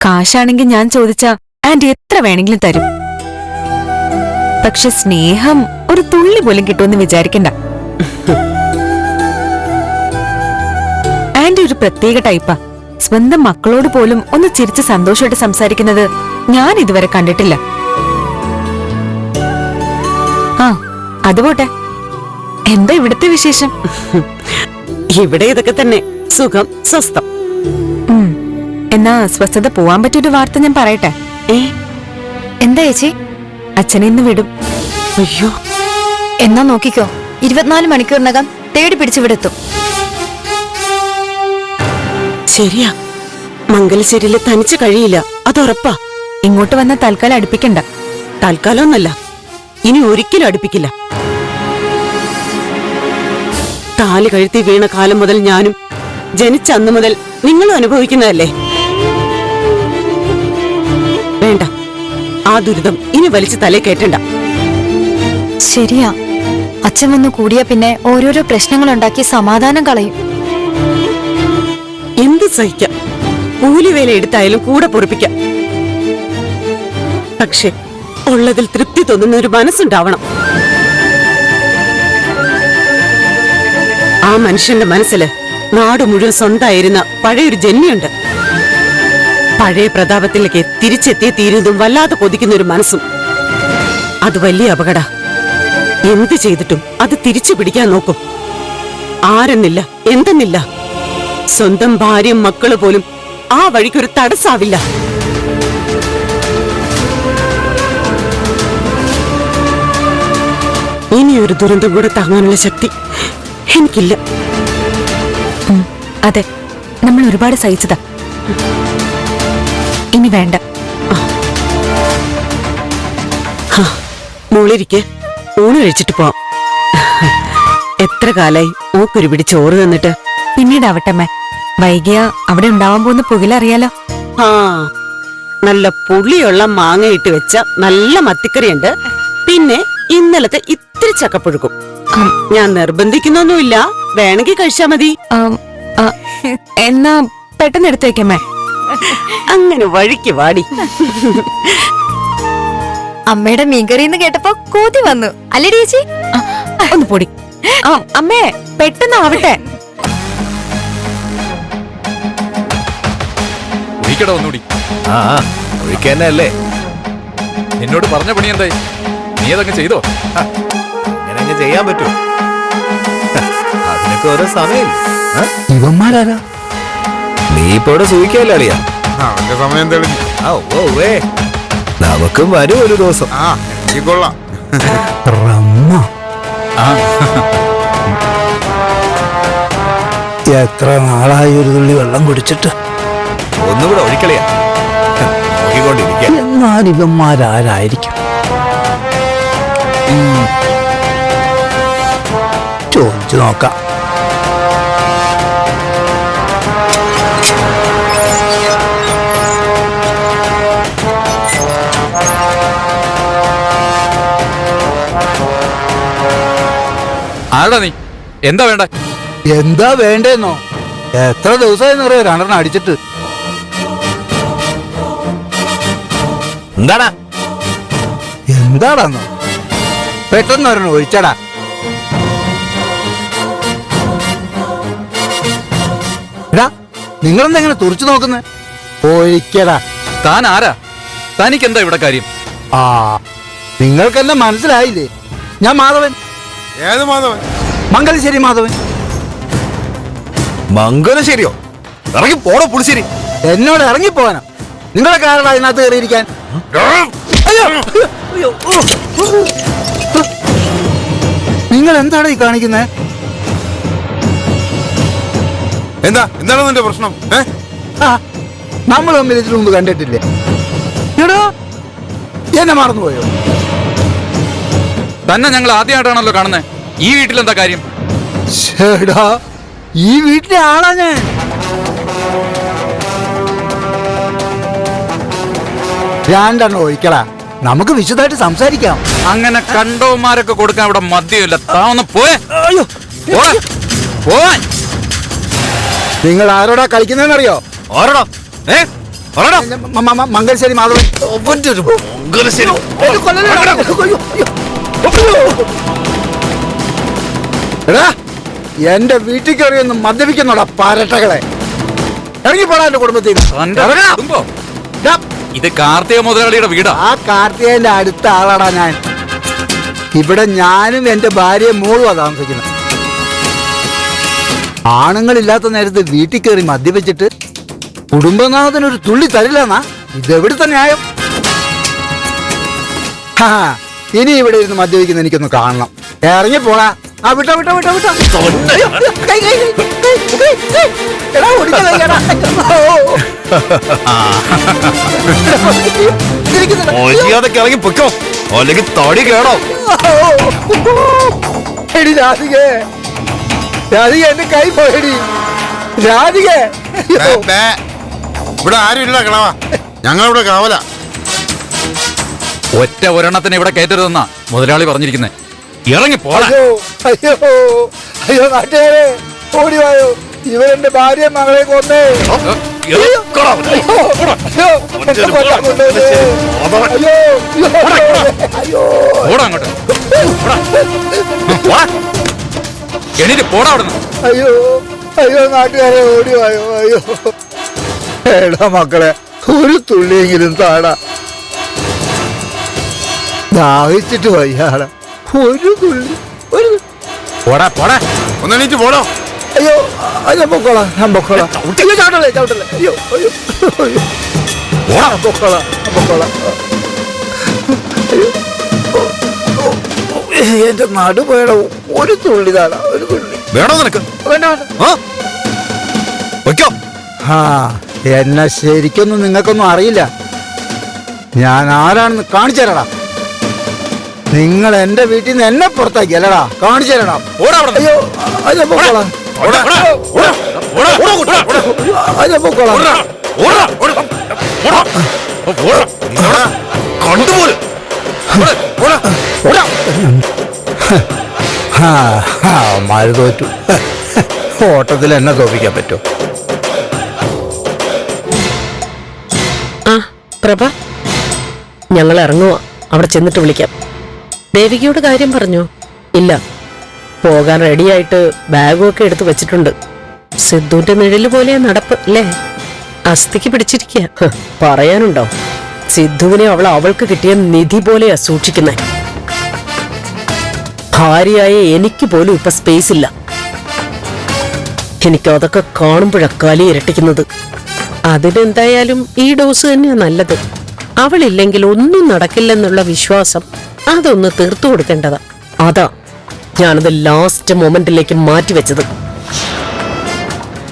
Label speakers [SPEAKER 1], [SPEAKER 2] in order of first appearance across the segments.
[SPEAKER 1] കാശാണെങ്കിൽ ഞാൻ ചോദിച്ച ആന്റി എത്ര വേണമെങ്കിലും തരും. പക്ഷെ സ്നേഹം ഒരു തുള്ളി പോലും കിട്ടുമെന്ന് വിചാരിക്കണ്ട. ആന്റി ഒരു പ്രത്യേക ടൈപ്പാ. സ്വന്തം മക്കളോട് പോലും ഒന്ന് ചിരിച്ച് സന്തോഷമായിട്ട് സംസാരിക്കുന്നത് ഞാൻ ഇതുവരെ കണ്ടിട്ടില്ല. ആ അതുപോട്ടെ, എന്താ ഇവിടുത്തെ വിശേഷം?
[SPEAKER 2] ഇവിടെ ഇതൊക്കെ തന്നെ, സുഖം സ്വസ്ഥം.
[SPEAKER 1] എന്നാ സ്വസ്ഥത പോവാൻ പറ്റിയൊരു വാർത്ത ഞാൻ പറയട്ടെ.
[SPEAKER 3] എന്താ ചേച്ചി?
[SPEAKER 1] അച്ഛനെ ഇന്ന് വിടും.
[SPEAKER 2] അയ്യോ,
[SPEAKER 3] എന്നാ നോക്കിക്കോ, 24 മണിക്കൂറിനകം തേടി പിടിച്ചിവിടെത്തും.
[SPEAKER 2] ശരിയാ, മംഗലശ്ശേരിയില് തനിച്ച് കഴിയില്ല, അതുറപ്പാ.
[SPEAKER 1] ഇങ്ങോട്ട് വന്ന തൽക്കാലം അടുപ്പിക്കണ്ട.
[SPEAKER 2] തൽക്കാലമൊന്നല്ല, ഇനി ഒരിക്കലും അടുപ്പിക്കില്ല. താലി കഴുത്തി വീണ കാലം മുതൽ ഞാനും, ജനിച്ച അന്ന് മുതൽ നിങ്ങളും അനുഭവിക്കുന്നതല്ലേ. വേണ്ട, ആ ദുരിതം ഇനി വലിച്ചു തലേ കയറ്റണ്ട.
[SPEAKER 3] ശരിയാ, അച്ഛൻ വന്ന് കൂടിയ പിന്നെ ഓരോരോ പ്രശ്നങ്ങളുണ്ടാക്കി സമാധാനം കളയും.
[SPEAKER 2] എന്ത് സഹിക്കാം, കൂലിവേല എടുത്തായാലും കൂടെ പൊറിപ്പിക്കാം. പക്ഷെ ഉള്ളതിൽ തൃപ്തി തോന്നുന്ന ഒരു മനസ്സുണ്ടാവണം. ആ മനുഷ്യന്റെ മനസ്സില് നാട് മുഴുവൻ സ്വന്തമായിരുന്ന പഴയൊരു ജന്മിയുണ്ട്. പഴയ പ്രതാപത്തിലേക്ക് തിരിച്ചെത്തിയ തീരുന്നതും വല്ലാതെ കൊതിക്കുന്ന ഒരു മനസ്സും. അത് വലിയ അപകട. എന്ത് ചെയ്തിട്ടും അത് തിരിച്ചു പിടിക്കാൻ നോക്കും. ആരെന്നില്ല, എന്തെന്നില്ല, സ്വന്തം ഭാര്യയും മക്കള് പോലും ആ വഴിക്കൊരു തടസ്സാവില്ല. ഇനിയൊരു ദുരന്തം കൂടെ താങ്ങാനുള്ള ശക്തി എനിക്കില്ല.
[SPEAKER 1] അതെ, നമ്മൾ ഒരുപാട് സഹിച്ചതാ. ഇനി വേണ്ട.
[SPEAKER 2] മോളിരിക്കെ, ഊണ് കഴിച്ചിട്ട് പോവാം. എത്ര കാലായി മൂക്കൊരു പിടി ചോറ് തന്നിട്ട്.
[SPEAKER 1] പിന്നീടാവട്ടമ്മേ, വൈകിയ അവിടെ ഉണ്ടാവാൻ പോകുന്ന പുകിലറിയാലോ.
[SPEAKER 2] ആ, നല്ല പുളിയുള്ള മാങ്ങയിട്ട് വെച്ച നല്ല മത്തിക്കറിയുണ്ട്. പിന്നെ ഇന്നലത്തെ ഇത്തിരി ചക്കപ്പുഴുക്കും. ഞാൻ നിർബന്ധിക്കുന്നൊന്നുമില്ല, വേണമെങ്കിൽ കഴിച്ചാ മതി.
[SPEAKER 1] എന്നാ പെട്ടെന്ന് എടുത്തേക്കമ്മേ.
[SPEAKER 2] അങ്ങനെ വഴിക്ക് വാടി.
[SPEAKER 3] അമ്മയുടെ മീൻകറിന്ന് കേട്ടപ്പോ കോതി വന്നു അല്ലേ ചേച്ചി?
[SPEAKER 1] ഒന്ന് പൊടി. അമ്മേ, പെട്ടെന്നാവട്ടെ.
[SPEAKER 4] ഒന്നുകൂടി. ആ ഒഴിക്കല്ലേ, എന്നോട് പറഞ്ഞ പണി എന്തായി? നീ അതങ്ങ് ചെയ്തോ?
[SPEAKER 5] അങ്ങനങ്ങ് ചെയ്യാൻ പറ്റൂ? അതിനൊക്കെ ഓരോ സമയം.
[SPEAKER 6] ഇവന്മാരാരാ?
[SPEAKER 5] നീ ഇപ്പൊ ഇവിടെ സൂഹിക്കല്ലേ അളിയാ?
[SPEAKER 6] അവന്റെ സമയം തെളിഞ്ഞു.
[SPEAKER 5] നമുക്കും വരും ഒരു ദിവസം.
[SPEAKER 6] കൊള്ളാം.
[SPEAKER 7] എത്ര നാളായി ഒരു തുള്ളി വെള്ളം കുടിച്ചിട്ട്.
[SPEAKER 5] ഒന്നുകൂടെ ഒഴിക്കളിയാ, നോക്കിക്കൊണ്ടിരിക്കുക.
[SPEAKER 7] എന്നാൽ ഇവന്മാരാരായിരിക്കും? ചോദിച്ചു നോക്കാം.
[SPEAKER 4] ആടാ നീ, എന്താ വേണ്ട?
[SPEAKER 7] എന്താ വേണ്ടെന്നോ? എത്ര ദിവസമായി രണ്ടെണ്ണം അടിച്ചിട്ട്.
[SPEAKER 5] എന്താടാ?
[SPEAKER 7] എന്താടാന്നോ? പെട്ടെന്ന് ഒരെണ്ണം ഒഴിച്ചടാ. എടാ, നിങ്ങളെന്തെങ്ങനെ തുറച്ചു നോക്കുന്നേ? ഒഴിക്കടാ.
[SPEAKER 4] താൻ ആരാ? തനിക്കെന്താ ഇവിടെ കാര്യം?
[SPEAKER 7] ആ, നിങ്ങൾക്കെന്നെ മനസ്സിലായില്ലേ? ഞാൻ മാധവൻ.
[SPEAKER 6] ഏത് മാധവൻ?
[SPEAKER 7] മംഗലശ്ശേരി മാധവൻ.
[SPEAKER 5] മംഗലശ്ശേരിയോ? ഇറങ്ങി പോടോ പുളിശ്ശേരി.
[SPEAKER 7] എന്നോട് ഇറങ്ങിപ്പോവാനോ? നിങ്ങളെ കാരണം അതിനകത്ത് കയറിയിരിക്കാൻ. നിങ്ങൾ എന്താണ് ഈ കാണിക്കുന്നത്?
[SPEAKER 6] എന്താണ് നിന്റെ പ്രശ്നം?
[SPEAKER 7] നമ്മൾ തമ്മിൽ ഇതിനു മുമ്പ് കണ്ടിട്ടില്ലേ? എടോ, എന്നെ മറന്നുപോയോ?
[SPEAKER 4] തന്നെ ഞങ്ങൾ ആദ്യമായിട്ടാണല്ലോ കാണുന്നത്. ഈ വീട്ടിലെന്താ കാര്യം?
[SPEAKER 7] ചേടാ, ഈ വീട്ടിലെ ആളാ ഞാൻ. രണ്ടെണ്ണം ഒഴിക്കടാ, നമുക്ക് വിശദമായിട്ട് സംസാരിക്കാം.
[SPEAKER 4] അങ്ങനെ കണ്ടവന്മാരൊക്കെ കൊടുക്കാൻ ഇവിടെ മദ്യമില്ല. താ ഒന്ന് പോയേ.
[SPEAKER 7] അയ്യോ,
[SPEAKER 4] പോവാൻ.
[SPEAKER 7] നിങ്ങൾ ആരോടാ കളിക്കുന്നതെന്നറിയോ?
[SPEAKER 5] ഓരടോ? പറടാ.
[SPEAKER 7] മംഗലശ്ശേരി മാധവൻ.
[SPEAKER 5] അവന്റെ ഒരു മംഗലശ്ശേരി.
[SPEAKER 7] എടാ എന്റെ വീട്ടിൽ കയറി ഒന്ന് മദ്യപിക്കുന്നോടാ പാരട്ടകളെ. ഇറങ്ങിപ്പോടാ എന്റെ കുടുംബത്തിൽ നിന്ന്.
[SPEAKER 4] തന്റെ
[SPEAKER 7] ഇറങ്ങടാ.
[SPEAKER 4] കുടുംബം?
[SPEAKER 7] ഡാ,
[SPEAKER 4] ഇത് കാർത്തിക മുതലാളിയുടെ വീടാ.
[SPEAKER 7] ആ കാർത്തികന്റെ അടുത്ത ആളാടാ ഞാൻ. ഇവിടെ ഞാനും എന്റെ ഭാര്യയും മോളുമാ താമസിക്കുന്നത്. ആണുങ്ങളില്ലാത്ത നേരത്ത് വീട്ടിൽ കയറി മദ്യപിച്ചിട്ട് കുടുംബനാഥനൊരു തുള്ളി തരില്ലെന്നാ ഇതെവിടുത്തെ ന്യായം? ഹാ, ഇനി ഇവിടെ ഇരുന്ന് മദ്യപിക്കുന്ന എനിക്കൊന്ന് കാണണം. ഇറങ്ങി പോടാ. ആ വിട്ടോ വിട്ടോ വിട്ടോ വിട്ടോ. അയ്യോ, കൈ, കൈ, കൈ, കൈ, കൈ. എടാ, ഓടിക്കളെ, എടാ. ഇരിക്കുന്നുണ്ട്.
[SPEAKER 5] മര്യാദക്ക് ഇറങ്ങി പൊയ്ക്കോ, അല്ലെങ്കിൽ തടി കേടോ.
[SPEAKER 7] എടി രാധികേ, രാധിക എന്റെ കൈ പോയടി രാധികേ.
[SPEAKER 6] Bay, bay. ഇവിടെ ആരും ഇല്ല കിളവാ, ഞങ്ങളിവിടെ കാവല.
[SPEAKER 4] ഒറ്റ ഒരെണ്ണത്തിന് ഇവിടെ കയറ്റരുതെന്നാ മുതലാളി പറഞ്ഞിരിക്കുന്നത്. ഇറങ്ങി പോടാ.
[SPEAKER 7] അയ്യോ അയ്യോ അയ്യോ, നാട്ടുകാരെ ഓടിവായോ, ഇവരെന്റെ ഭാര്യ മകളെ കൊന്നേ.
[SPEAKER 4] ഇറക്കടാ.
[SPEAKER 7] അയ്യോ, അയ്യോ, എന്നെ കൊല്ലാൻ കൊണ്ടുവന്നേ. അയ്യോ, അയ്യോ,
[SPEAKER 4] പോടാ അങ്ങോട്ട്. പോടാ. പോടാ. എണീറ്റ് പോടാ അവിടുന്ന്.
[SPEAKER 7] അയ്യോ അയ്യോ, നാട്ടുകാരെ ഓടിവായോ. അയ്യോ, എടാ മക്കളെ, ഒരു തുള്ളിയെങ്കിലും താടാ, ദാഹിച്ചിട്ട് വയ്യാടാ. ഒരു തുള്ളി, ഒരു
[SPEAKER 4] പോടാ പോടാ.
[SPEAKER 6] ഒന്ന് എണീറ്റ് പോടോ.
[SPEAKER 7] അയ്യോ, ഞാൻ പൊക്കോളാം, ഞാൻ പൊക്കോളാം. അയ്യോ, ചവിട്ടല്ലേ ചവിട്ടല്ലേ. അയ്യോ അയ്യോ അയ്യോ, ഞാൻ പൊക്കോളാം, ഞാൻ പൊക്കോളാം. അയ്യോ, എന്റെ നടുപോയട, ഒരു തുള്ളി താടാ, ഒരു തുള്ളി.
[SPEAKER 5] വേണോ നിനക്ക്?
[SPEAKER 7] വേണ്ട വേണ്ട.
[SPEAKER 5] ആ? പൊയ്ക്കോ.
[SPEAKER 7] ആ, എന്നെ ശരിക്കൊന്നും നിങ്ങൾക്കൊന്നും അറിയില്ല. ഞാൻ ആരാണെന്ന് കാണിച്ചു തരടാ. നിങ്ങൾ എന്റെ വീട്ടിൽ നിന്ന് എന്നെ പുറത്താക്കി അല്ലടാ, കാണിച്ചു തരടാ.
[SPEAKER 4] പോടാ അവിടുന്ന്.
[SPEAKER 7] അയ്യോ, അത് പൊക്കോളാം,
[SPEAKER 4] പോടാ, പോടാ, പോടാ, പോടാ, പോടാ, പോടാ,
[SPEAKER 7] അത് പൊക്കോളാം.
[SPEAKER 4] പോടാ, പോടാ, പോടാ, പോടാ, പോടാ.
[SPEAKER 5] നിങ്ങളെ കണ്ടുപോലും.
[SPEAKER 4] പോടാ, പോടാ, പോടാ.
[SPEAKER 7] മഴ തോറ്റു. ഓട്ടത്തിൽ എന്നെ തോപ്പിക്കാൻ പറ്റുമോ?
[SPEAKER 2] ആ പ്രഭ, ഞങ്ങൾ ഇറങ്ങുക. അവിടെ ചെന്നിട്ട് വിളിക്കാം. ദേവികയോട് കാര്യം പറഞ്ഞോ? ഇല്ല, പോകാൻ റെഡിയായിട്ട് ബാഗും ഒക്കെ എടുത്ത് വെച്ചിട്ടുണ്ട്. സിദ്ധുവിന്റെ നിഴല് പോലെയാ നടപ്പ് അല്ലേ? അസ്ഥിക്ക് പിടിച്ചിരിക്കുക. പറയാനുണ്ടോ? സിദ്ധുവിനെ അവൾക്ക് കിട്ടിയ നിധി പോലെയാ സൂക്ഷിക്കുന്നേ. ഭാര്യയായ എനിക്ക് പോലും ഇപ്പൊ സ്പേസ് ഇല്ല. എനിക്ക് അതൊക്കെ കാണുമ്പോഴാ കലി ഇരട്ടിക്കുന്നത്. അതിനെന്തായാലും ഈ ഡോസ് തന്നെയാ നല്ലത്. അവളില്ലെങ്കിൽ ഒന്നും നടക്കില്ലെന്നുള്ള വിശ്വാസം അതൊന്ന് തീർത്തു കൊടുക്കേണ്ടതാ. അതാ ഞാനത് ലാസ്റ്റ് മൊമെന്റിലേക്ക് മാറ്റിവെച്ചത്.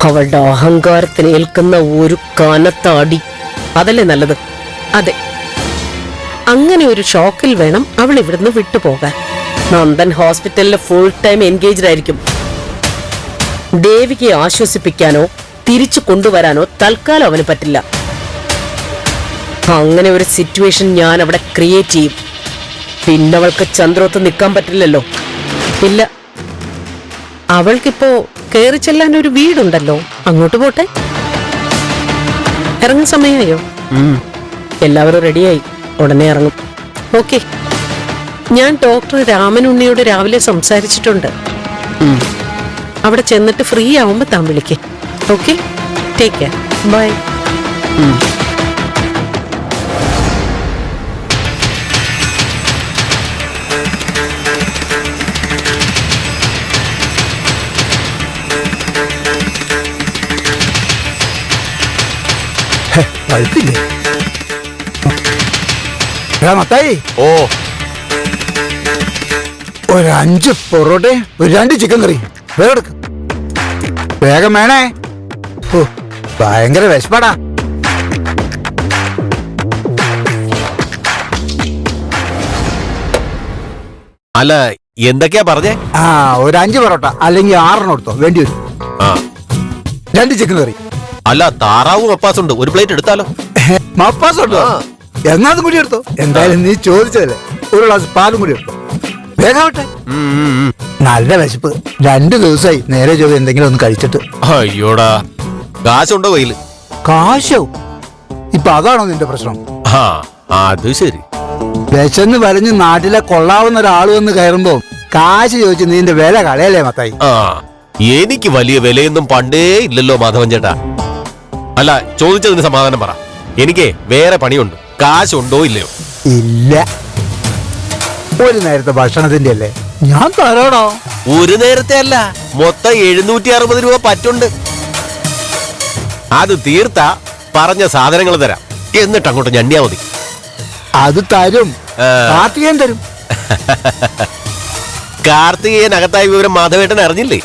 [SPEAKER 2] അവളുടെ അഹങ്കാരത്തിന് ഏൽക്കുന്ന ഒരു കനത്ത അടി അതല്ലേ നല്ലത്? അതെ, അങ്ങനെ ഒരു ഷോക്കിൽ വേണം അവൾ ഇവിടുന്ന് വിട്ടുപോകാൻ. നന്ദൻ ഹോസ്പിറ്റലിൽ ഫുൾ ടൈം എൻഗേജ്ഡ് ആയിരിക്കും. ദേവികയെ ആശ്വസിപ്പിക്കാനോ തിരിച്ചു കൊണ്ടുവരാനോ തൽക്കാലം അവന് പറ്റില്ല. അങ്ങനെ ഒരു സിറ്റുവേഷൻ ഞാൻ അവിടെ ക്രിയേറ്റ് ചെയ്യും. പിന്നെ അവൾക്ക് ചന്ദ്രോത്ത് നിൽക്കാൻ പറ്റില്ലല്ലോ. ഇല്ല, അവൾക്കിപ്പോ കയറി ചെല്ലാൻ ഒരു വീടുണ്ടല്ലോ, അങ്ങോട്ട് പോട്ടെ. ഇറങ്ങുന്ന സമയമായോ? എല്ലാവരും റെഡിയായി, ഉടനെ ഇറങ്ങും. ഓക്കെ, ഞാൻ ഡോക്ടർ രാമനുണ്ണിയോട് രാവിലെ സംസാരിച്ചിട്ടുണ്ട്. അവിടെ ചെന്നിട്ട് ഫ്രീ ആവുമ്പോ താൻ വിളിക്കേ. Okay, take care, bye.
[SPEAKER 7] പഴുത്തില്ലേ? മത്തായി,
[SPEAKER 5] ഓ,
[SPEAKER 7] ഒരു 5 പൊറോട്ടയും ഒരു 2 ചിക്കൻ കറി വേഗം എടുക്ക്. വേഗം വേണേ. ഓ, ഭയങ്കര വിശപ്പാടാ.
[SPEAKER 5] അല്ല എന്തൊക്കെയാ പറഞ്ഞേ?
[SPEAKER 7] ആ, ഒരു 5 പൊറോട്ട അല്ലെങ്കിൽ 6 എടുത്തോ, വേണ്ടി വരും.
[SPEAKER 5] ആ,
[SPEAKER 7] 2 ചിക്കൻ കറി.
[SPEAKER 5] അല്ല താറാവും മപ്പാസുണ്ട്, ഒരു പ്ലേറ്റ് എടുത്താലോ?
[SPEAKER 7] മപ്പാസ് ഉണ്ടോ? എന്നാ അതും കൂടി എടുത്തോ. എന്തായാലും നീ ചോദിച്ചതല്ലേ, ഒരു ഗ്ലാസ് പാലും കൂടി എടുത്തോ. വേഗാവട്ടെ. നല്ല വിശപ്പ്. 2 ദിവസമായി നേരെ ചൊവ്വ എന്തെങ്കിലും ഒന്ന് കഴിച്ചിട്ട്.
[SPEAKER 5] അയ്യോടാ, കാശുണ്ടോ കയ്യില്?
[SPEAKER 7] കാശോ? ഇപ്പൊ അതാണോ നിന്റെ പ്രശ്നം?
[SPEAKER 5] ആ അത് ശരി.
[SPEAKER 7] വിശന്ന് വരഞ്ഞ് നാട്ടിലെ കൊള്ളാവുന്ന ഒരാൾ വന്ന് കയറുമ്പോ കാശ് ചോദിച്ച് നിന്റെ വില കളയല്ലേ മത്തായി?
[SPEAKER 5] ആ എനിക്ക് വലിയ വിലയൊന്നും പണ്ടേ ഇല്ലല്ലോ മാധവൻ ചേട്ടാ. അല്ല, ചോദിച്ചതിന് സമാധാനം പറ. എനിക്ക് വേറെ പണിയുണ്ട്. കാശുണ്ടോ ഇല്ലയോ?
[SPEAKER 7] ഇല്ല, ഒരു നേരത്തെ ഭക്ഷണത്തിന്റെ അല്ലേ. ഞാൻ തരാടോ.
[SPEAKER 5] ഒരു നേരത്തെ അല്ല, മൊത്തം 760 രൂപ പറ്റുണ്ട്. അത് തീർത്ത പറഞ്ഞ സാധനങ്ങൾ തരാം, എന്നിട്ട് അങ്ങോട്ട് ഞണ്ണിയാ മതി.
[SPEAKER 7] അത് തരും, കാർത്തികൻ തരും.
[SPEAKER 5] കാർത്തികേയൻ അകത്തായ വിവരം മാധവേട്ടൻ അറിഞ്ഞില്ലേ?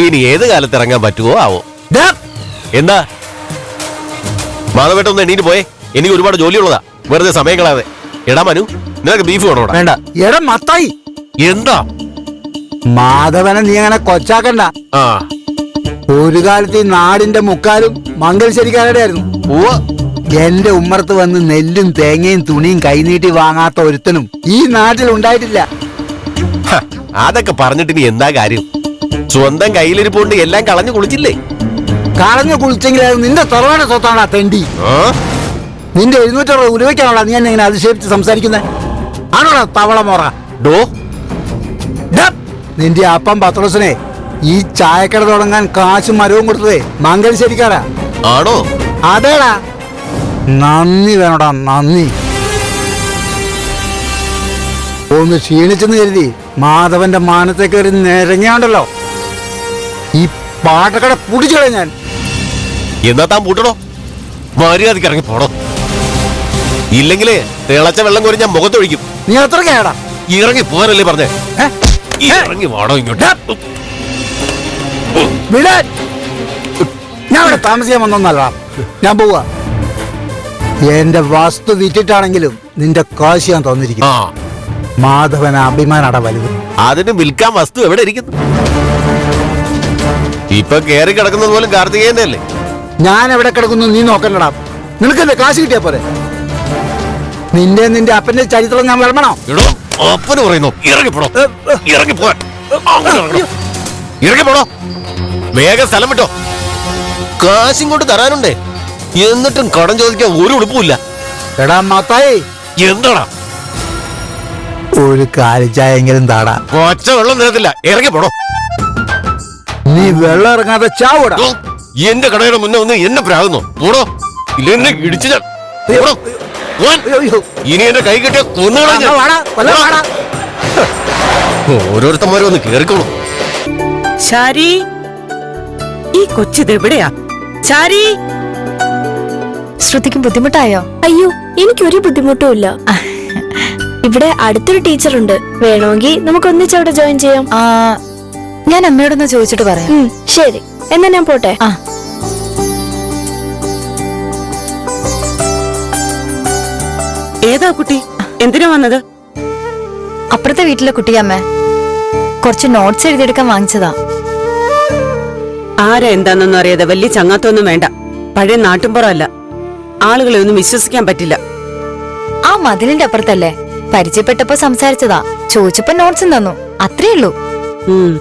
[SPEAKER 5] ഇനി ഏത് കാലത്ത് ഇറങ്ങാൻ പറ്റുമോ ആവോ.
[SPEAKER 7] ദാ,
[SPEAKER 5] എന്താ മാധവേട്ടൻ ഒന്ന് എണീറ്റ് പോയേ, എനിക്ക് ഒരുപാട് ജോലിയുള്ളതാ. വെറുതെ സമയം കളയാതെ. എടാ മനു, നിനക്ക് ബീഫ് വേണോടാ?
[SPEAKER 7] വേണ്ട. എടാ മത്തായി,
[SPEAKER 5] എന്താ
[SPEAKER 7] മാധവനെ നീ അങ്ങനെ കൊച്ചാക്കണ്ട.
[SPEAKER 5] ആ
[SPEAKER 7] ഒരു കാലത്ത് ഈ നാടിന്റെ മുക്കാലും മംഗലശ്ശേരിക്കാരുടെ ആയിരുന്നു.
[SPEAKER 5] ഉവ്വ്.
[SPEAKER 7] എന്റെ ഉമ്മറത്ത് വന്ന് നെല്ലും തേങ്ങയും തുണിയും കൈനീട്ടി വാങ്ങാത്ത ഒരുത്തനും ഈ നാട്ടിൽ ഉണ്ടായിട്ടില്ല.
[SPEAKER 5] ഹ, അതൊക്കെ പറഞ്ഞിട്ട് ഇനി എന്താ കാര്യം? സ്വന്തം കയ്യിലിരിപ്പുണ്ട് എല്ലാം കളഞ്ഞു കുളിച്ചില്ലേ?
[SPEAKER 7] കളഞ്ഞു കുളിച്ചെങ്കിൽ അത് നിന്റെ തറവാട സ്വത്താണാ തെണ്ടി.
[SPEAKER 5] ആ?
[SPEAKER 7] നിന്റെ 760 ഉരുവയ്ക്കാണോ നീ എന്നെ ഇങ്ങനെ അതിശയിപ്പിച്ച് സംസാരിക്കുന്നത്? ആണോടാ തവള മോറ?
[SPEAKER 5] ഡോ
[SPEAKER 7] ഡാ, നിന്റെ അപ്പം പത്രോസിനെ ഈ ചായക്കട തുടങ്ങാൻ കാശും മരവും കൊടുത്തതേ മംഗലശ്ശേരിക്കാരാ.
[SPEAKER 5] ആണോ?
[SPEAKER 7] അതേടാ. നന്ദി വേണോടാ, നന്ദി. ഒന്ന് ക്ഷീണിച്ചെന്ന് കരുതി മാധവന്റെ മാനത്തെ കയറി നിരങ്ങിയാണ്ടല്ലോ ഈ പാട്ടക്കട പുടിച്ചോളെ ഞാൻ.
[SPEAKER 5] എന്നാ താൻ പൂട്ടണോ? മര്യാദക്ക് ഇറങ്ങി പോണോ? ഇല്ലെങ്കിലേ തിളച്ച വെള്ളം കോരി ഞാൻ മുഖത്തൊഴിക്കും.
[SPEAKER 7] നീ അത്ര കേടാ.
[SPEAKER 5] ഇറങ്ങി പോകാനല്ലേ പറഞ്ഞേ?
[SPEAKER 7] ഏ?
[SPEAKER 5] ഇറങ്ങി വാടോ ഇങ്ങോട്ട്.
[SPEAKER 7] വിടാൻ. ഞാൻ ഇവിടെ താമസിക്കാൻ വന്നൊന്നല്ല, ഞാൻ പോവാ. എന്റെ വസ്തു വിറ്റിട്ടാണെങ്കിലും നിന്റെ കാശ് ഞാൻ തന്നിരിക്കും.
[SPEAKER 5] ആ,
[SPEAKER 7] മാധവന അഭിമാനട വലുത്.
[SPEAKER 5] അതിന് വിൽക്കാൻ വസ്തു എവിടെ ഇരിക്കുന്നു? ഇപ്പൊ കേറി കിടക്കുന്നത് പോലും കാർത്തികേയന്റെ അല്ലേ?
[SPEAKER 7] ഞാൻ എവിടെ കിടക്കുന്നു നീ നോക്കണ്ടടാ. നിനക്കല്ലേ കാശ് കിട്ടിയാ പോലെ. നിന്റെ അപ്പന്റെ ചരിത്രം ഞാൻ വിളമ്പണോ?
[SPEAKER 5] എടോ, അപ്പന് പറയുന്നു ഇറങ്ങിപ്പോടോ. ഇറങ്ങിപ്പോടാ. ഇറങ്ങിപ്പോടോ. വേഗം സ്ഥലം വിട്ടോ. കാശും കൊണ്ട് തരാനുണ്ടേ, എന്നിട്ടും കടം ചോദിക്കാൻ ഒരു ഉടുപ്പില്ല.
[SPEAKER 7] എടാ മത്തായി,
[SPEAKER 5] എന്താടാ?
[SPEAKER 7] ഒരു കാലിച്ചായെങ്കിലും താടാ.
[SPEAKER 5] ഒച്ച വെള്ളം നിരത്തില്ല. ഇറങ്ങിപ്പോടോ.
[SPEAKER 7] നീ വെള്ളം ഇറങ്ങാതെ ചാവൂടാ.
[SPEAKER 5] ഓ, എന്റെ കടയുടെ മുന്നേ ഒന്ന് എന്നെ പ്രാകുന്നു. പോടോ, ഇല്ല എന്നെ ഇടിച്ചു ഞാൻ. പോടോ. പോവാൻ. ഇനി എന്റെ കൈ കെട്ടിയ കൊന്നുകളാ. ഓരോരുത്തന്മാരും ഒന്ന് കേറിക്കോളൂ.
[SPEAKER 2] ശാരി, ഈ കൊച്ചിതെവിടെയാ? ശാരി,
[SPEAKER 3] ശ്രുതിക്ക് ബുദ്ധിമുട്ടായോ?
[SPEAKER 8] അയ്യോ, എനിക്കൊരു ബുദ്ധിമുട്ടുമില്ല. ഇവിടെ അടുത്തൊരു ടീച്ചറുണ്ട്. വേണമെങ്കിൽ നമുക്ക് ഒന്നിച്ച് അവിടെ ജോയിൻ ചെയ്യാം.
[SPEAKER 3] ഞാൻ അമ്മയോടൊന്ന് ചോദിച്ചിട്ട് പറയാം.
[SPEAKER 8] ശരി, എന്നാ ഞാൻ പോട്ടെ.
[SPEAKER 3] ആ,
[SPEAKER 2] ഏതാ കുട്ടി? എന്തിനാ വന്നത്?
[SPEAKER 3] അപ്പുറത്തെ വീട്ടിലെ കുട്ടിയമ്മ കുറച്ച് നോട്ട്സ് എഴുതിയെടുക്കാൻ വാങ്ങിച്ചതാ.
[SPEAKER 2] ആരാ എന്താണെന്നൊന്നും അറിയാതെ വലിയ ചങ്ങാത്തൊന്നും വേണ്ട. പഴയ നാട്ടുംപുറമല്ല, ആളുകളെ ഒന്നും വിശ്വസിക്കാൻ പറ്റില്ല.
[SPEAKER 3] ആ മതിലിന്റെ അപ്പുറത്തല്ലേ, പരിചയപ്പെട്ടപ്പോ സംസാരിച്ചതാ. ചോദിച്ചപ്പോ നോട്ട്സും തന്നു, അത്രേ ഉള്ളൂ.
[SPEAKER 2] ഉം.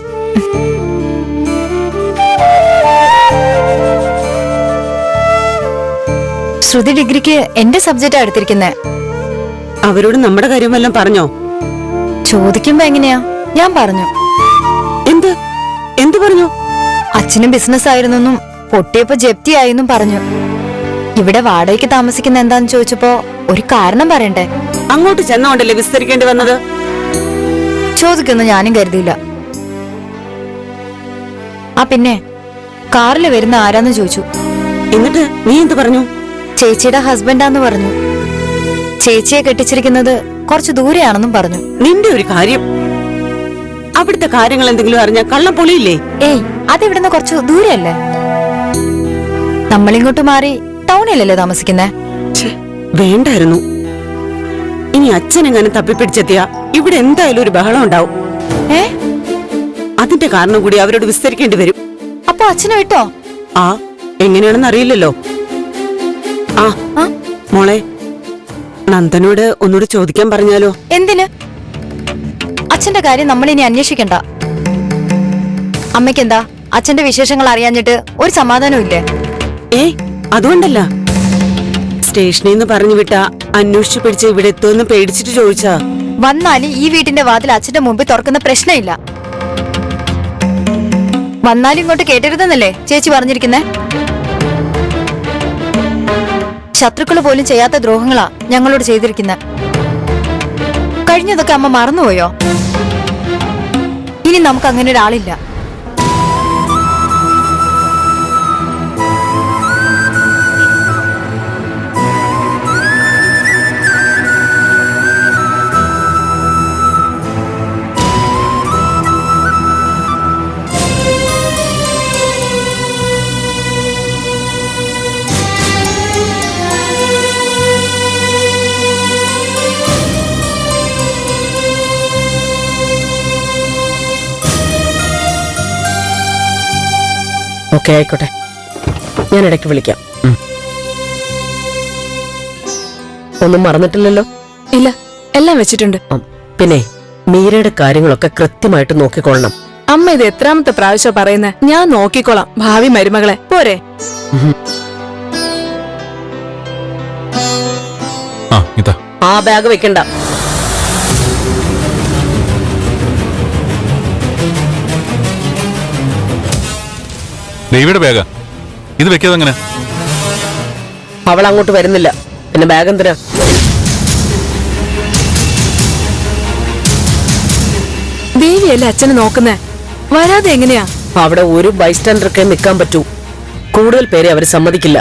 [SPEAKER 3] ശ്രുതി ഡിഗ്രിക്ക് എന്റെ സബ്ജക്റ്റാ എടുത്തിരിക്കുന്നേ.
[SPEAKER 2] അവരോട് നമ്മുടെ കാര്യം വല്ലതും പറഞ്ഞോ?
[SPEAKER 3] ചോദിക്കുമ്പോ എങ്ങനെയാ? ഞാൻ പറഞ്ഞു.
[SPEAKER 2] എന്ത് പറഞ്ഞു?
[SPEAKER 3] അച്ഛനും ബിസിനസ് ആയിരുന്നെന്നും പൊട്ടിയപ്പോ ജപ്തിയായെന്നും പറഞ്ഞു. ഇവിടെ വാടകയ്ക്ക് താമസിക്കുന്ന എന്താന്ന് ചോദിച്ചപ്പോ ഒരു കാരണം പറയണ്ടേ?
[SPEAKER 2] അങ്ങോട്ട് ചെന്നോണ്ടല്ലേ വിസ്തരിക്കേണ്ടി വന്നത്?
[SPEAKER 3] ചോദിക്കുന്നു ഞാനും കരുതിയില്ല. ആ പിന്നെ കാറിൽ വരുന്ന ആരാന്ന് ചോദിച്ചു.
[SPEAKER 2] എന്നിട്ട് നീ എന്ത് പറഞ്ഞു?
[SPEAKER 3] ചേച്ചിയുടെ ഹസ്ബൻഡാന്ന് പറഞ്ഞു. ചേച്ചിയെ കെട്ടിച്ചിരിക്കുന്നത് കുറച്ച് ദൂരെയാണെന്നും പറഞ്ഞു.
[SPEAKER 2] നിന്റെ ഒരു കാര്യം, അവിടുത്തെ കാര്യങ്ങൾ എന്തെങ്കിലും അറിഞ്ഞാൽ കള്ളം പൊളിയില്ലേ?
[SPEAKER 3] ഏയ്, അതിവിടുന്ന് കുറച്ച് ദൂരെയല്ലേ. നമ്മളിങ്ങോട്ട് മാറി ടൗണിലല്ലേ താമസിക്കുന്നേ?
[SPEAKER 2] വേണ്ടായിരുന്നു. ഇനി അച്ഛനെങ്ങനെ തപ്പിപ്പിടിച്ചെത്തിയാ ഇവിടെ എന്തായാലും ഒരു ബഹളം ഉണ്ടാവും. അതിന്റെ കാരണം കൂടി അവരോട് വിസ്തരിക്കേണ്ടി വരും.
[SPEAKER 3] അപ്പൊ അച്ഛനെ വിട്ടോ?
[SPEAKER 2] ആ, എങ്ങനെയാണെന്ന് അറിയില്ലല്ലോ. ആ മോളെ, നന്ദനോട് ഒന്നുകൂടി ചോദിക്കാൻ പറഞ്ഞാലോ?
[SPEAKER 3] എന്തിന്? അച്ഛന്റെ കാര്യം നമ്മളിനി അന്വേഷിക്കണ്ട. അമ്മയ്ക്കെന്താ അച്ഛന്റെ വിശേഷങ്ങൾ അറിയാഞ്ഞിട്ട് ഒരു സമാധാനവും ഇല്ലേ?
[SPEAKER 2] അതുകൊണ്ടല്ല. സ്റ്റേഷനിൽ നിന്ന് പറഞ്ഞു വിട്ടാ അന്വേഷിച്ചു പിടിച്ച് ഇവിടെ എത്തുമെന്ന് പേടിച്ചിട്ട് ചോദിച്ചാ.
[SPEAKER 3] വന്നാലും ഈ വീട്ടിന്റെ വാതിൽ അച്ഛന്റെ മുമ്പിൽ തുറക്കുന്ന പ്രശ്നമില്ല. വന്നാലും ഇങ്ങോട്ട് കേട്ടരുതെന്നല്ലേ ചേച്ചി പറഞ്ഞിരിക്കുന്നേ? ശത്രുക്കള് പോലും ചെയ്യാത്ത ദ്രോഹങ്ങളാ ഞങ്ങളോട് ചെയ്തിരിക്കുന്നത്. കഴിഞ്ഞതൊക്കെ അമ്മ മറന്നുപോയോ? ഇനി നമുക്ക് അങ്ങനെ ഒരാളില്ല.
[SPEAKER 2] ഓക്കെ, ആയിക്കോട്ടെ. ഞാൻ ഇടയ്ക്ക് വിളിക്കാം. ഒന്നും മറന്നിട്ടില്ലല്ലോ?
[SPEAKER 1] ഇല്ല, എല്ലാം വെച്ചിട്ടുണ്ട്.
[SPEAKER 2] പിന്നെ മീരയുടെ കാര്യങ്ങളൊക്കെ കൃത്യമായിട്ട് നോക്കിക്കൊള്ളണം.
[SPEAKER 1] അമ്മ ഇത് എത്രാമത്തെ പ്രാവശ്യം പറയുന്നേ? ഞാൻ നോക്കിക്കോളാം ഭാവി മരുമകളെ, പോരെ?
[SPEAKER 4] ഇതാ
[SPEAKER 2] ആ ബാഗ് വെക്കണ്ട.
[SPEAKER 4] ദേവിയുടെ ബാഗാ ഇത്, വെക്കാതെ എങ്ങനെ?
[SPEAKER 2] അവൾ അങ്ങോട്ട് വരുന്നില്ല, പിന്നെ ബാഗ് എന്തിനാ?
[SPEAKER 1] ദേവിയല്ലേ അച്ഛനെ നോക്കുന്നേ, വരാതെ എങ്ങനെയാ?
[SPEAKER 2] അവിടെ ഒരു ബൈസ്റ്റാൻഡർക്ക് നിൽക്കാൻ പറ്റൂ, കൂടുതൽ പേരെ അവർ സമ്മതിക്കില്ല.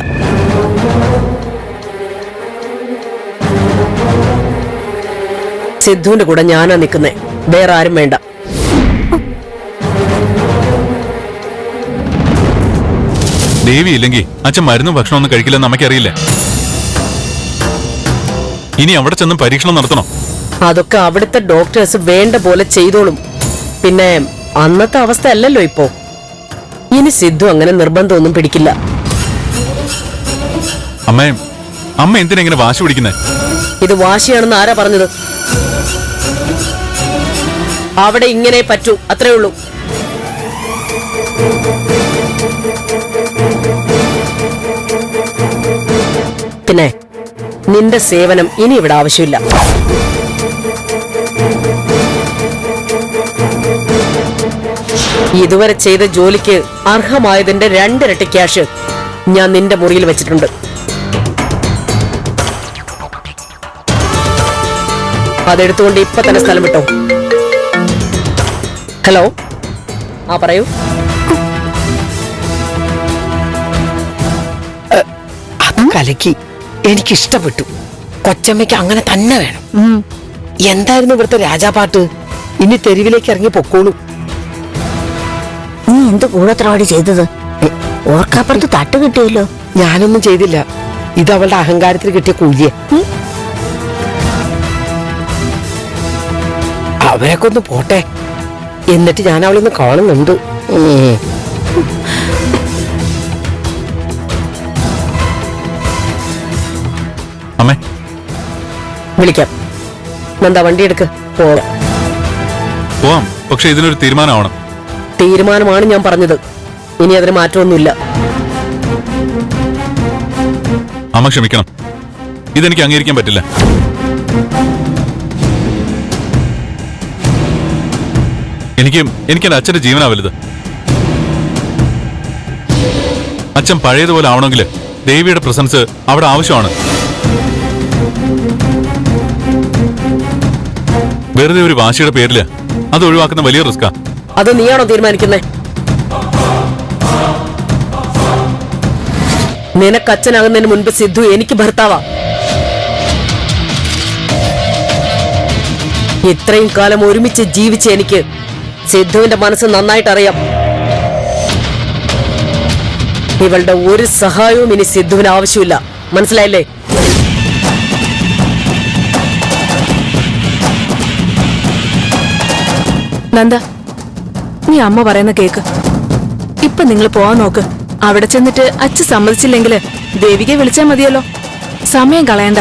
[SPEAKER 2] സിദ്ധുവിന്റെ കൂടെ ഞാനാ നിൽക്കുന്നേ, വേറെ ആരും വേണ്ട.
[SPEAKER 4] ദേവി ഇല്ലെങ്കിൽ അച്ഛൻ മരുന്നും ഭക്ഷണമൊന്നും കഴിക്കില്ലെന്ന് അമ്മയ്ക്കറിയില്ലേ? ഇനി അവിടെ ചെന്നും പരീക്ഷണം നടത്തണോ?
[SPEAKER 2] അതൊക്കെ അവിടുത്തെ ഡോക്ടേഴ്സ് വേണ്ട പോലെ ചെയ്തോളും. പിന്നെ അന്നത്തെ അവസ്ഥ അല്ലല്ലോ ഇപ്പോ. ഇനി സിദ്ധു അങ്ങനെ നിർബന്ധമൊന്നും പിടിക്കില്ല.
[SPEAKER 4] അമ്മ എന്തിനാ ഇങ്ങനെ വാശി പിടിക്കുന്നേ?
[SPEAKER 2] ഇത് വാശിയാണെന്ന് ആരാ പറഞ്ഞത്? അവിടെ ഇങ്ങനെ പറ്റൂ, അത്രേ ഉള്ളൂ. പിന്നെ നിന്റെ സേവനം ഇനി ഇവിടെ ആവശ്യമില്ല. ഇതുവരെ ചെയ്ത ജോലിക്ക് അർഹമായതിന്റെ 2 ഇരട്ടി ക്യാഷ് ഞാൻ നിന്റെ മുറിയിൽ വെച്ചിട്ടുണ്ട്. അതെടുത്തുകൊണ്ട് ഇപ്പൊ തന്നെ സ്ഥലം വിട്ടോ. ഹലോ, പറയൂ.
[SPEAKER 9] അത് കലക്കി, എനിക്കിഷ്ടപ്പെട്ടു. കൊച്ചമ്മയ്ക്ക് അങ്ങനെ തന്നെ വേണം. എന്തായിരുന്നു ഇവിടുത്തെ രാജാപാട്ട്? ഇനി തെരുവിലേക്ക് ഇറങ്ങി പൊക്കോളൂ.
[SPEAKER 10] നീ എന്ത് കൂടത്രവാടി ചെയ്തത്? ഓർക്കാപ്പുറത്ത് തട്ട് കിട്ടിയല്ലോ.
[SPEAKER 9] ഞാനൊന്നും ചെയ്തില്ല, ഇത് അവളുടെ അഹങ്കാരത്തിൽ കിട്ടിയ കൂലിയെ. അവരൊക്കെ ഒന്ന് പോട്ടെ, എന്നിട്ട് ഞാൻ അവളൊന്ന് കാണുന്നുണ്ട്.
[SPEAKER 4] അമ്മേ,
[SPEAKER 2] വിളിക്കാം. എന്താ വണ്ടി എടുക്ക്,
[SPEAKER 4] പോവാം. പക്ഷെ ഇതിനൊരു തീരുമാനമാവണം.
[SPEAKER 2] തീരുമാനമാണ് ഞാൻ പറഞ്ഞത്, ഇനി അതിന് മാറ്റമൊന്നുമില്ല.
[SPEAKER 4] അമ്മ ക്ഷമിക്കണം, ഇതെനിക്ക് അംഗീകരിക്കാൻ പറ്റില്ല. എനിക്ക് എന്റെ അച്ഛന്റെ ജീവനാ വലുത്. അച്ഛൻ പഴയതുപോലെ ആവണമെങ്കിൽ ദേവിയുടെ പ്രസൻസ് അവിടെ ആവശ്യമാണ്. വെറുതെ ഒരു വാശിയുടെ പേരില് അത് ഒഴിവാക്കുന്ന വലിയ റിസ്കാ.
[SPEAKER 2] അത് നീയാണോ തീരുമാനിക്കുന്നേ? നിനക്ക് അച്ഛനാകുന്നതിന് മുൻപ് സിദ്ധു എനിക്ക് ഭർത്താവാ. ഇത്രയും കാലം ഒരുമിച്ച് ജീവിച്ച എനിക്ക് സിദ്ധുവിന്റെ മനസ്സ് നന്നായിട്ട് അറിയാം. ഇവളുടെ ഒരു സഹായവും ഇനി സിദ്ധുവിന് ആവശ്യമില്ല, മനസ്സിലായില്ലേ?
[SPEAKER 1] നന്ദ, നീ അമ്മ പറയുന്ന കേക്ക്. ഇപ്പൊ നിങ്ങൾ പോവാൻ നോക്ക്. അവിടെ ചെന്നിട്ട് അച്ഛൻ സമ്മതിച്ചില്ലെങ്കില് ദേവികയെ വിളിച്ചാൽ മതിയല്ലോ. സമയം കളയണ്ട.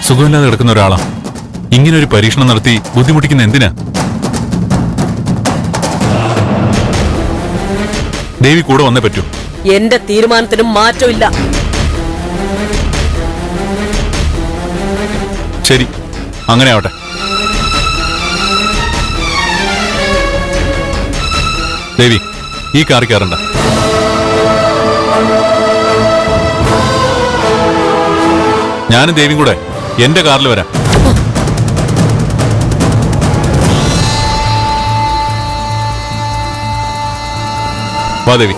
[SPEAKER 4] സുഖമില്ലാതെ കിടക്കുന്ന ഒരാളാ ഇങ്ങനെ ഒരു പരീക്ഷണം നടത്തി ബുദ്ധിമുട്ടിക്കുന്ന എന്തിനാ? ദേവി കൂടെ വന്നേ പറ്റൂ.
[SPEAKER 2] എന്റെ തീരുമാനത്തിനും മാറ്റമില്ല.
[SPEAKER 4] ശരി, അങ്ങനെ ആവട്ടെ. ദേവി, ഈ കാറിൽ കയറണ്ട. ഞാനും ദേവിയും കൂടെ എന്റെ കാറിൽ വരാം. വാ ദേവി,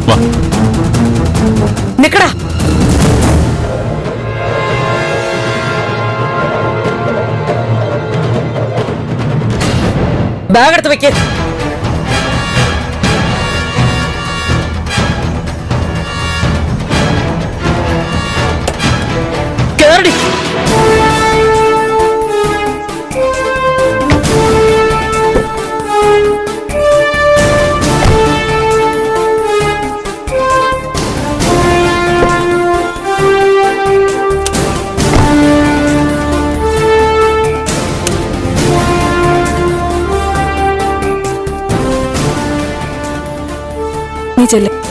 [SPEAKER 4] വാ.
[SPEAKER 9] നിക്കടാ. ബാഗ് എടുത്ത് വെക്ക്. കേറി.
[SPEAKER 1] നീ ചെല്ലേ.